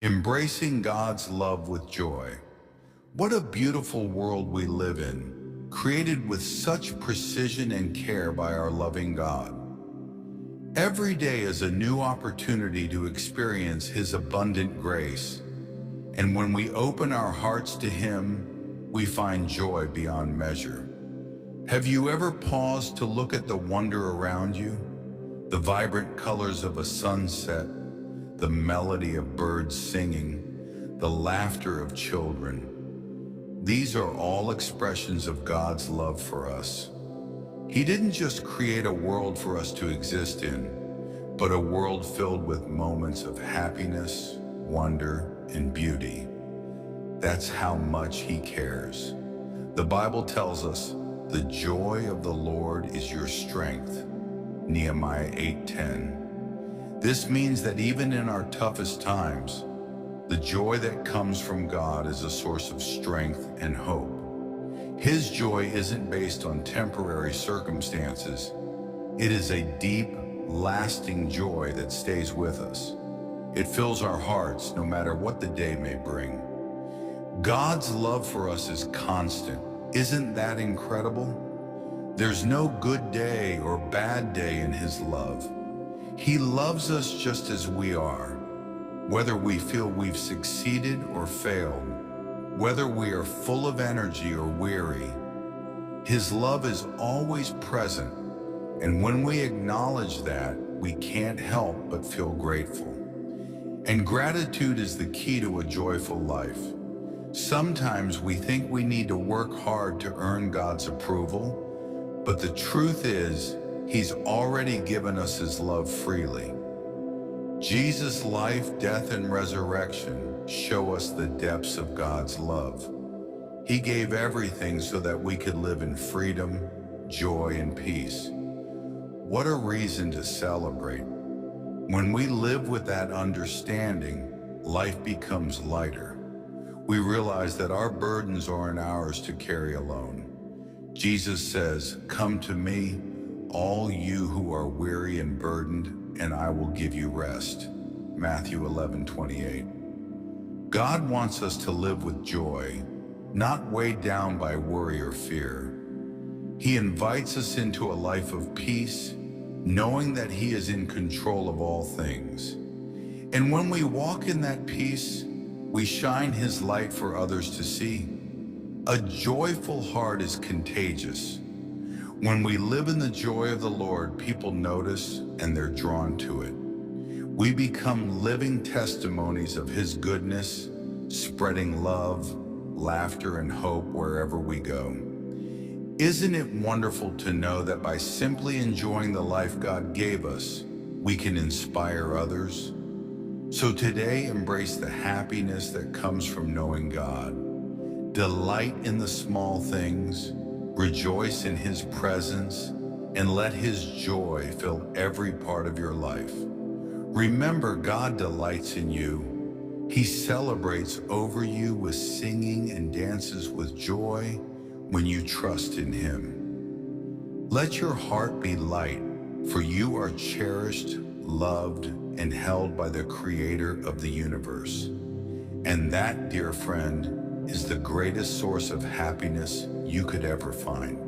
Embracing God's love with joy. What a beautiful world we live in, created with such precision and care by our loving God. Every day is a new opportunity to experience His abundant grace, and when we open our hearts to Him, we find joy beyond measure. Have you ever paused to look at the wonder around you? The vibrant colors of a sunset, the melody of birds singing, the laughter of children. These are all expressions of God's love for us. He didn't just create a world for us to exist in, but a world filled with moments of happiness, wonder, and beauty. That's how much He cares. The Bible tells us, "The joy of the Lord is your strength." Nehemiah 8:10. This means that even in our toughest times, the joy that comes from God is a source of strength and hope. His joy isn't based on temporary circumstances. It is a deep, lasting joy that stays with us. It fills our hearts no matter what the day may bring. God's love for us is constant. Isn't that incredible? There's no good day or bad day in His love. He loves us just as we are, whether we feel we've succeeded or failed, whether we are full of energy or weary. His love is always present, and when we acknowledge that, we can't help but feel grateful. And gratitude is the key to a joyful life. Sometimes we think we need to work hard to earn God's approval, but the truth is, He's already given us His love freely. Jesus' life, death, and resurrection show us the depths of God's love. He gave everything so that we could live in freedom, joy, and peace. What a reason to celebrate. When we live with that understanding, life becomes lighter. We realize that our burdens aren't ours to carry alone. Jesus says, "Come to me, all you who are weary and burdened, and I will give you rest." Matthew 11:28. God wants us to live with joy, not weighed down by worry or fear. He invites us into a life of peace, knowing that He is in control of all things. And when we walk in that peace, we shine His light for others to see. A joyful heart is contagious. When we live in the joy of the Lord, people notice and they're drawn to it. We become living testimonies of His goodness, spreading love, laughter, and hope wherever we go. Isn't it wonderful to know that by simply enjoying the life God gave us, we can inspire others? So today, embrace the happiness that comes from knowing God. Delight in the small things, rejoice in His presence, and let His joy fill every part of your life. Remember, God delights in you. He celebrates over you with singing and dances with joy when you trust in Him. Let your heart be light, for you are cherished, loved, and held by the Creator of the universe. And that, dear friend, is the greatest source of happiness you could ever find.